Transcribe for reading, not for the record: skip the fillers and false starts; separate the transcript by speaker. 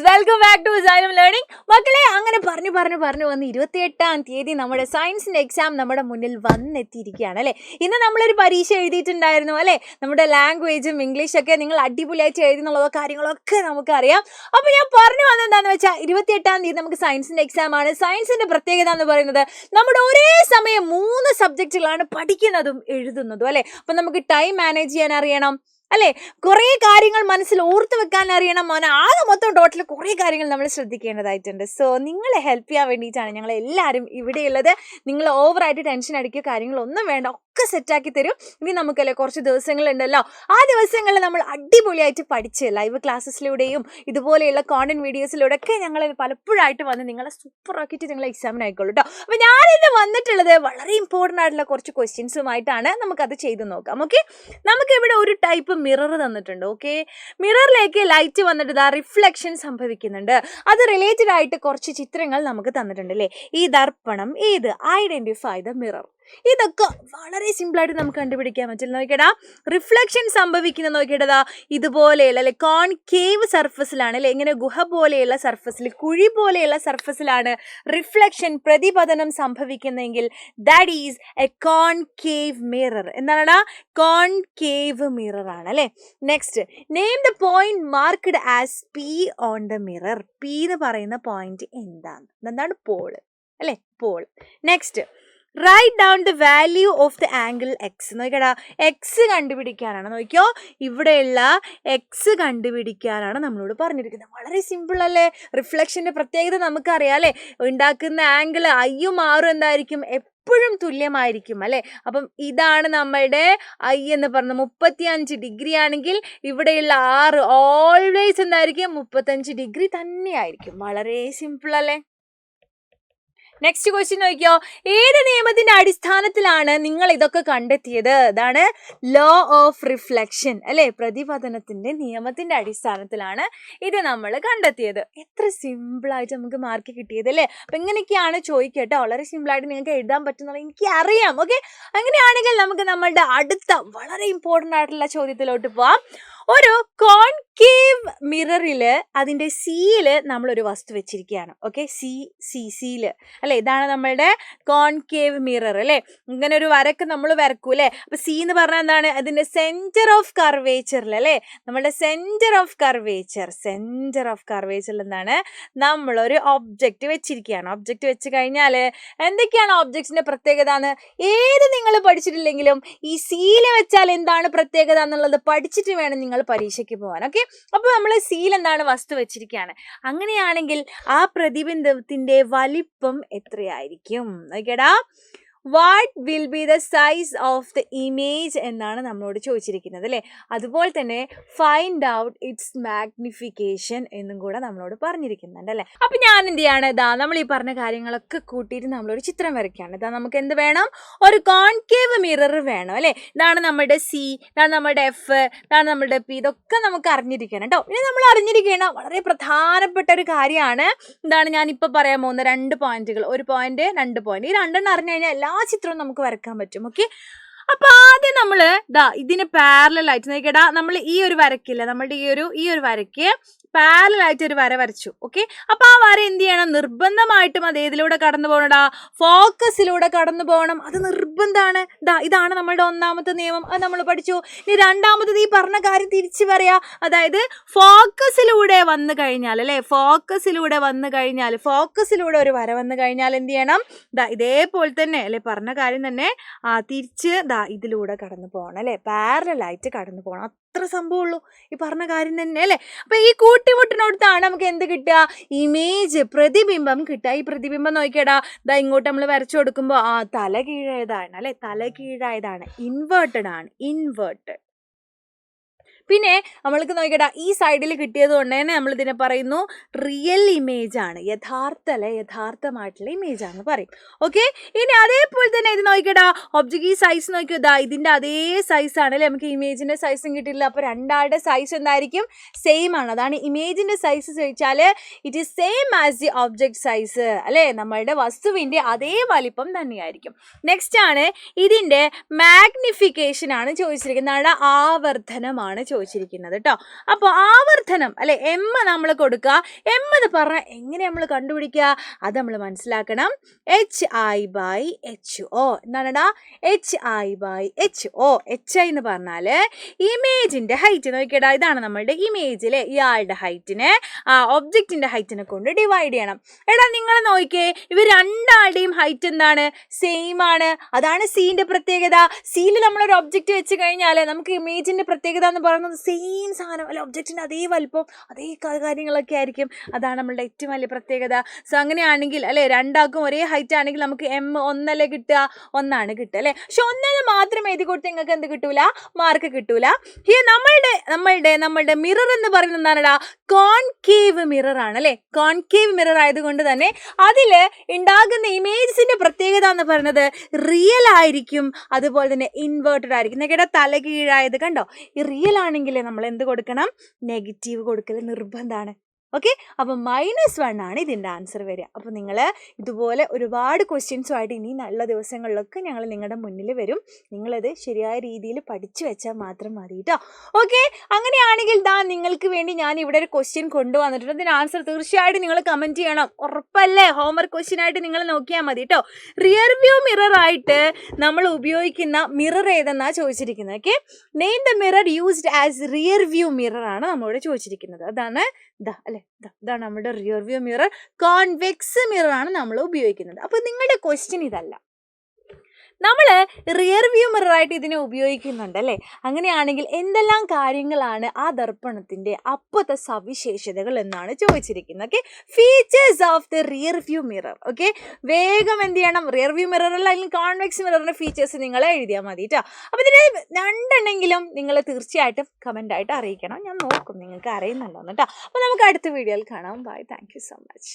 Speaker 1: Welcome back to Xylem learning. മക്കളെ, അങ്ങനെ പറഞ്ഞു വന്ന് 28-ാം തീയതി നമ്മുടെ സയൻസിന്റെ എക്സാം നമ്മുടെ മുന്നിൽ വന്നെത്തിയിരിക്കുകയാണ് അല്ലേ. ഇന്ന് നമ്മളൊരു പരീക്ഷ എഴുതിയിട്ടുണ്ടായിരുന്നു അല്ലേ. നമ്മുടെ ലാംഗ്വേജും ഇംഗ്ലീഷൊക്കെ നിങ്ങൾ അടിപൊളിയായിട്ട് എഴുതുന്നുള്ള കാര്യങ്ങളൊക്കെ നമുക്കറിയാം. അപ്പോൾ ഞാൻ പറഞ്ഞു വന്നെന്താണെന്ന് വെച്ചാൽ 28-ാം തീയതി നമുക്ക് സയൻസിന്റെ എക്സാം ആണ്. സയൻസിന്റെ പ്രത്യേകത എന്ന് പറയുന്നത് നമ്മുടെ ഒരേ സമയം 3 സബ്ജക്റ്റുകളാണ് പഠിക്കുന്നതും എഴുതുന്നതും അല്ലേ. അപ്പം നമുക്ക് ടൈം മാനേജ് ചെയ്യാൻ അറിയണം അല്ലേ, കുറേ കാര്യങ്ങൾ മനസ്സിൽ ഓർത്ത് വെക്കാൻ അറിയണം. ആകെ മൊത്തം ടോട്ടൽ കുറേ കാര്യങ്ങൾ നമ്മൾ ശ്രദ്ധിക്കേണ്ടതായിട്ടുണ്ട്. സോ നിങ്ങളെ ഹെൽപ്പ് ചെയ്യാൻ വേണ്ടിയിട്ടാണ് ഞങ്ങൾ എല്ലാവരും ഇവിടെയുള്ളത്. നിങ്ങൾ ഓവറായിട്ട് ടെൻഷൻ അടിക്കുക കാര്യങ്ങളൊന്നും വേണ്ട, ഒക്കെ സെറ്റാക്കി തരും. ഇനി നമുക്കല്ലേ കുറച്ച് ദിവസങ്ങളുണ്ടല്ലോ, ആ ദിവസങ്ങളിൽ നമ്മൾ അടിപൊളിയായിട്ട് പഠിച്ച് ലൈവ് ക്ലാസ്സസിലൂടെയും ഇതുപോലെയുള്ള കോണ്ടന്റ് വീഡിയോസിലൂടെ ഒക്കെ ഞങ്ങൾ പലപ്പോഴായിട്ട് വന്ന് നിങ്ങളെ സൂപ്പറാക്കിയിട്ട് നിങ്ങൾ എക്സാമിന് ആയിക്കോളൂ കേട്ടോ. അപ്പോൾ ഞാനിന്ന് വന്നിട്ടുള്ളത് വളരെ ഇമ്പോർട്ടൻ്റ് ആയിട്ടുള്ള കുറച്ച് ക്വസ്റ്റ്യൻസുമായിട്ടാണ്. നമുക്കത് ചെയ്ത് നോക്കാം. ഓക്കെ, നമുക്കിവിടെ ഒരു ടൈപ്പ് മിറർ തന്നിട്ടുണ്ട്. ഓക്കെ, മിററിലേക്ക് ലൈറ്റ് വന്നിട്ട് ഇതാ റിഫ്ലക്ഷൻ സംഭവിക്കുന്നുണ്ട്. അത് റിലേറ്റഡ് ആയിട്ട് കുറച്ച് ചിത്രങ്ങൾ നമുക്ക് തന്നിട്ടുണ്ട് അല്ലേ. ഈ ദർപ്പണം ഏത്? Identify the mirror. ഇതൊക്കെ വളരെ സിമ്പിളായിട്ട് നമുക്ക് കണ്ടുപിടിക്കാൻ പറ്റില്ല. നോക്കിയടാ, റിഫ്ലക്ഷൻ സംഭവിക്കുന്ന നോക്കിയടാ ഇതുപോലെയുള്ള അല്ലെ കോൺകേവ് സർഫസിലാണ് അല്ലെ, ഇങ്ങനെ ഗുഹ പോലെയുള്ള സർഫസിൽ, കുഴി പോലെയുള്ള സർഫസിലാണ് റിഫ്ലക്ഷൻ പ്രതിപതനം സംഭവിക്കുന്നതെങ്കിൽ that is a concave mirror. എന്താണടാ? കോൺകേവ് മിറർ ആണ് അല്ലെ. Next, name the point marked as P on the mirror. P എന്ന് പറയുന്ന പോയിന്റ് എന്താണ്? പോൾ അല്ലെ, pole. Next, write down the value of the angle X. നോക്കിക്കടാ, എക്സ് കണ്ടുപിടിക്കാനാണ്. നോക്കിയോ, ഇവിടെയുള്ള എക്സ് കണ്ടുപിടിക്കാനാണ് നമ്മളോട് പറഞ്ഞിരിക്കുന്നത്. വളരെ സിമ്പിൾ അല്ലേ. റിഫ്ലക്ഷൻ്റെ പ്രത്യേകത നമുക്കറിയാം അല്ലേ. ഉണ്ടാക്കുന്ന ആംഗിൾ ഐയും ആറും എന്തായിരിക്കും? എപ്പോഴും തുല്യമായിരിക്കും അല്ലേ. അപ്പം ഇതാണ് നമ്മളുടെ ഐ എന്ന് പറഞ്ഞത് 35 ഡിഗ്രി ആണെങ്കിൽ ഇവിടെയുള്ള ആറ് ഓൾവേസ് എന്തായിരിക്കും? 35 ഡിഗ്രി തന്നെയായിരിക്കും. വളരെ സിമ്പിൾ അല്ലേ. നെക്സ്റ്റ് ക്വസ്റ്റ്യൻ നോക്കിയോ, ഏത് നിയമത്തിന്റെ അടിസ്ഥാനത്തിലാണ് നിങ്ങൾ ഇതൊക്കെ കണ്ടെത്തിയത്? ഇതാണ് ലോ ഓഫ് റിഫ്ലക്ഷൻ അല്ലെ. പ്രതിപതനത്തിന്റെ നിയമത്തിന്റെ അടിസ്ഥാനത്തിലാണ് ഇത് നമ്മൾ കണ്ടെത്തിയത്. എത്ര സിമ്പിളായിട്ട് നമുക്ക് മാർക്ക് കിട്ടിയത് അല്ലേ. അപ്പം ഇങ്ങനെയൊക്കെയാണ് ചോദിക്കട്ടോ. വളരെ സിമ്പിളായിട്ട് നിങ്ങൾക്ക് എഴുതാൻ പറ്റുന്നത് എനിക്ക് അറിയാം. ഓക്കെ, അങ്ങനെയാണെങ്കിൽ നമുക്ക് നമ്മളുടെ അടുത്ത വളരെ ഇമ്പോർട്ടൻ്റ് ആയിട്ടുള്ള ചോദ്യത്തിലോട്ട് പോവാം. ഒരു കോൺകേവ് മിററിൽ അതിൻ്റെ സിയില് നമ്മളൊരു വസ്തു വെച്ചിരിക്കുകയാണ്. ഓക്കെ, സിയില് അല്ലെ. ഇതാണ് നമ്മളുടെ കോൺകേവ് മിറർ അല്ലേ. ഇങ്ങനെ ഒരു വരക്ക് നമ്മൾ വരക്കൂ അല്ലേ. അപ്പൊ സി എന്ന് പറഞ്ഞാൽ എന്താണ്? അതിന്റെ സെന്റർ ഓഫ് കർവേച്ചറിൽ അല്ലേ. നമ്മളുടെ സെന്റർ ഓഫ് കർവേച്ചറിൽ എന്താണ്? നമ്മളൊരു ഒബ്ജക്റ്റ് വെച്ചിരിക്കുകയാണ്. ഒബ്ജക്റ്റ് വെച്ച് കഴിഞ്ഞാൽ എന്തൊക്കെയാണ് ഒബ്ജക്റ്റിന്റെ പ്രത്യേകത എന്ന് ഏത് നിങ്ങൾ പഠിച്ചിട്ടില്ലെങ്കിലും ഈ സിയിൽ വെച്ചാൽ എന്താണ് പ്രത്യേകത എന്നുള്ളത് പഠിച്ചിട്ട് വേണം നിങ്ങൾ പരീക്ഷയ്ക്ക് പോകാൻ. ഓക്കെ, അപ്പോൾ നമ്മൾ സിയിൽ എന്താണ്? വസ്തു വെച്ചിരിക്കുകയാണ്. അങ്ങനെയാണെങ്കിൽ ആ പ്രതിബിംബത്തിന്റെ വലിപ്പം എത്രയായിരിക്കും? നോക്കിയടാ, what will be the size of the image എന്നാണ് നമ്മളോട് ചോദിച്ചിരിക്കുന്നത് അല്ലേ. അതുപോലെ തന്നെ ഫൈൻഡ് ഔട്ട് ഇറ്റ്സ് മാഗ്നിഫിക്കേഷൻ എന്നും കൂടെ നമ്മളോട് പറഞ്ഞിരിക്കുന്നുണ്ട് അല്ലേ. അപ്പം ഞാൻ എന്ത് ചെയ്യാണ്? നമ്മൾ ഈ പറഞ്ഞ കാര്യങ്ങളൊക്കെ കൂട്ടിയിട്ട് നമ്മളൊരു ചിത്രം വരയ്ക്കുകയാണ്. നമുക്ക് എന്ത് വേണം? ഒരു കോൺകേവ് മിറർ വേണം അല്ലേ. ഇതാണ് നമ്മുടെ സി, ഇതാണ് നമ്മുടെ എഫ്, ഇതാണ് നമ്മുടെ പി. ഇതൊക്കെ നമുക്ക് അറിഞ്ഞിരിക്കണം കേട്ടോ. ഇനി നമ്മൾ അറിഞ്ഞിരിക്കണം വളരെ പ്രധാനപ്പെട്ട ഒരു കാര്യമാണ്. ഞാനിപ്പോൾ പറയാൻ പോകുന്ന 2 പോയിന്റുകൾ. ഒരു പോയിന്റ്, 2 പോയിന്റ്. ഈ 2 അറിഞ്ഞു കഴിഞ്ഞാൽ എല്ലാ ചിത്രവും നമുക്ക് വരക്കാൻ പറ്റും. ഓക്കെ, അപ്പൊ ആദ്യം നമ്മള് ഇതിന് പാരലായിട്ട് നോക്കിയടാ, നമ്മൾ ഈ ഒരു വരക്കില്ല, നമ്മളുടെ ഈ ഒരു വരയ്ക്ക് പാരലായിട്ട് ഒരു വര വരച്ചു. ഓക്കെ, അപ്പൊ ആ വര എന്ത് ചെയ്യണം? നിർബന്ധമായിട്ടും അത് ഏതിലൂടെ കടന്നു പോകണടാ? ഫോക്കസിലൂടെ കടന്നു പോകണം. അത് നിർബന്ധമാണ്. ഇതാണ് നമ്മളുടെ ഒന്നാമത്തെ നിയമം. അത് നമ്മൾ പഠിച്ചു. ഇനി രണ്ടാമത്തത് ഈ പറഞ്ഞ കാര്യം തിരിച്ചു പറയാ. അതായത് ഫോക്കസിലൂടെ വന്നു കഴിഞ്ഞാൽ അല്ലെ, ഫോക്കസിലൂടെ ഒരു വര വന്നു കഴിഞ്ഞാൽ എന്ത് ചെയ്യണം? ഇതേപോലെ തന്നെ അല്ലെ, പറഞ്ഞ കാര്യം തന്നെ തിരിച്ച് ഇതിലൂടെ കടന്നു പോകണം അല്ലെ. പാരലായിട്ട് കടന്നു പോകണം. അത്ര സംഭവമുള്ളൂ. ഈ പറഞ്ഞ കാര്യം തന്നെ അല്ലേ. അപ്പൊ ഈ കൂട്ടിമുട്ടിനോടത്താണ് നമുക്ക് എന്ത് കിട്ടുക? ഇമേജ്, പ്രതിബിംബം കിട്ടുക. ഈ പ്രതിബിംബം നോക്കിയടാ, ഇങ്ങോട്ട് നമ്മൾ വരച്ചു കൊടുക്കുമ്പോൾ തല കീഴായതാണ് അല്ലെ. തല കീഴായതാണ്, ഇൻവേർട്ടഡ് ആണ്. പിന്നെ നമ്മൾക്ക് നോക്കിയടാ, ഈ സൈഡിൽ കിട്ടിയത് കൊണ്ട് തന്നെ നമ്മൾ ഇതിനെ പറയുന്നു റിയൽ ഇമേജ് ആണ്. യഥാർത്ഥമായിട്ടുള്ള ഇമേജ് ആണെന്ന് പറയും. ഓക്കെ, ഇനി അതേപോലെ തന്നെ ഇത് നോക്കിയടാ, ഒബ്ജക്റ്റ് ഈ സൈസ് നോക്കിയതാ, ഇതിന്റെ അതേ സൈസ് ആണ് അല്ലെ. നമുക്ക് ഇമേജിന്റെ സൈസും കിട്ടില്ല. അപ്പൊ രണ്ടാളുടെ സൈസ് എന്തായിരിക്കും? സെയിം ആണ്. അതാണ് ഇമേജിന്റെ സൈസ് ചോദിച്ചാൽ it is same as the object size അല്ലെ. നമ്മളുടെ വസ്തുവിന്റെ അതേ വലിപ്പം തന്നെയായിരിക്കും. നെക്സ്റ്റ് ആണ് ഇതിന്റെ മാഗ്നിഫിക്കേഷൻ ആണ് ചോദിച്ചിരിക്കുന്നത്. ആവർത്തനമാണ് ചോദിച്ചിരിക്കുന്നത്. ചോദിച്ചിരിക്കുന്നത് കേട്ടോ. അപ്പോൾ ആവർത്തനം അല്ലെ എം നമ്മൾ കൊടുക്കുക. എം എന്ന് പറഞ്ഞാൽ എങ്ങനെ നമ്മൾ കണ്ടുപിടിക്കുക അത് നമ്മൾ മനസ്സിലാക്കണം. HI/HO എന്താണെടാ? HI/HO. HI എന്ന് പറഞ്ഞാൽ ഇമേജിന്റെ ഹൈറ്റ്. നോക്കിയടാ, ഇതാണ് നമ്മളുടെ ഇമേജിലെ ഇയാളുടെ ഹൈറ്റിനെ ഒബ്ജക്റ്റിന്റെ ഹൈറ്റിനെ കൊണ്ട് ഡിവൈഡ് ചെയ്യണം. എടാ നിങ്ങൾ നോക്കിയേ, ഇവർ രണ്ടാളുടെയും ഹൈറ്റ് എന്താണ്? സെയിം ആണ്. അതാണ് സീന്റെ പ്രത്യേകത. സീയിൽ നമ്മളൊരു ഒബ്ജക്റ്റ് വെച്ച് കഴിഞ്ഞാൽ നമുക്ക് ഇമേജിന്റെ പ്രത്യേകത എന്ന് പറയുന്നത് സെയിം സാധനം അല്ലെ, ഒബ്ജക്റ്റിന്റെ അതേ വലുപ്പം അതേ കാര്യങ്ങളൊക്കെ ആയിരിക്കും. അതാണ് നമ്മളുടെ ഏറ്റവും വലിയ പ്രത്യേകത. സോ അങ്ങനെയാണെങ്കിൽ അല്ലെ, രണ്ടാൾക്കും ഒരേ ഹൈറ്റ് ആണെങ്കിൽ നമുക്ക് എം ഒന്നല്ലേ കിട്ടുക? ഒന്നാണ് കിട്ടുക അല്ലെ. പക്ഷെ ഒന്നിന് മാത്രം എഴുതി കൊടുത്ത് നിങ്ങൾക്ക് എന്ത് കിട്ടൂല? മാർക്ക് കിട്ടൂല. ഈ നമ്മളുടെ മിറർ എന്ന് പറയുന്നത് എന്താണെടാ? കോൺകേവ് മിറർ ആണ് അല്ലെ. കോൺകേവ് മിറർ ആയതുകൊണ്ട് തന്നെ അതിൽ ഉണ്ടാകുന്ന ഇമേജസിന്റെ പ്രത്യേകത എന്ന് പറയുന്നത് റിയൽ ആയിരിക്കും, അതുപോലെ തന്നെ ഇൻവേർട്ടഡ് ആയിരിക്കും. കേട്ടാ, തല കീഴായത് കണ്ടോ? ഈ റിയൽ ആണെങ്കിൽ നമ്മൾ എന്ത് കൊടുക്കണം? നെഗറ്റീവ് കൊടുക്കൽ നിർബന്ധമാണ്. ഓക്കെ, അപ്പം -1 ആണ് ഇതിൻ്റെ ആൻസർ വരിക. അപ്പോൾ നിങ്ങൾ ഇതുപോലെ ഒരുപാട് ക്വസ്റ്റ്യൻസുമായിട്ട് ഇനി നല്ല ദിവസങ്ങളിലൊക്കെ ഞങ്ങൾ നിങ്ങളുടെ മുന്നിൽ വരും. നിങ്ങളത് ശരിയായ രീതിയിൽ പഠിച്ചു വെച്ചാൽ മാത്രം മതി കേട്ടോ. ഓക്കെ, അങ്ങനെയാണെങ്കിൽ നിങ്ങൾക്ക് വേണ്ടി ഞാൻ ഇവിടെ ഒരു ക്വസ്റ്റ്യൻ കൊണ്ടുവന്നിട്ടുണ്ട്. അതിന് ആൻസർ തീർച്ചയായിട്ടും നിങ്ങൾ കമൻറ്റ് ചെയ്യണം. ഉറപ്പല്ലേ? ഹോംവർക്ക് ക്വസ്റ്റ്യൻ ആയിട്ട് നിങ്ങൾ നോക്കിയാൽ മതി കേട്ടോ. റിയർ വ്യൂ മിറർ ആയിട്ട് നമ്മൾ ഉപയോഗിക്കുന്ന മിറർ ഏതെന്നാണ് ചോദിച്ചിരിക്കുന്നത്. Okay, name the mirror used as rear view mirror ആണ് നമ്മളോട് ചോദിച്ചിരിക്കുന്നത്. അതാണ് ഇതാണ് നമ്മുടെ rear view mirror. Convex mirror ആണ് നമ്മൾ ഉപയോഗിക്കുന്നത്. അപ്പോൾ നിങ്ങളുടെ ക്വസ്റ്റ്യൻ ഇതല്ല, നമ്മൾ റിയർ വ്യൂ മിററായിട്ട് ഇതിനെ ഉപയോഗിക്കുന്നുണ്ട് അല്ലേ. അങ്ങനെയാണെങ്കിൽ എന്തെല്ലാം കാര്യങ്ങളാണ് ആ ദർപ്പണത്തിൻ്റെ അപ്പോഴത്തെ സവിശേഷതകൾ എന്നാണ് ചോദിച്ചിരിക്കുന്നത്. Okay, features of the rear view mirror. Okay, വേഗം എന്ത് ചെയ്യണം? റിയർ വ്യൂ മിറർ അല്ല, അല്ലെങ്കിൽ കോൺവെക്സ് മിററിൻ്റെ ഫീച്ചേഴ്സ് നിങ്ങൾ എഴുതിയാൽ മതി കേട്ടോ. അപ്പോൾ ഇതിന് രണ്ടെണ്ണെങ്കിലും നിങ്ങൾ തീർച്ചയായിട്ടും കമൻ്റായിട്ട് അറിയിക്കണം. ഞാൻ നോക്കും നിങ്ങൾക്ക് അറിയുന്നുണ്ടോന്ന് കേട്ടോ. അപ്പോൾ നമുക്ക് അടുത്ത വീഡിയോയിൽ കാണാം. Bye, thank you so much.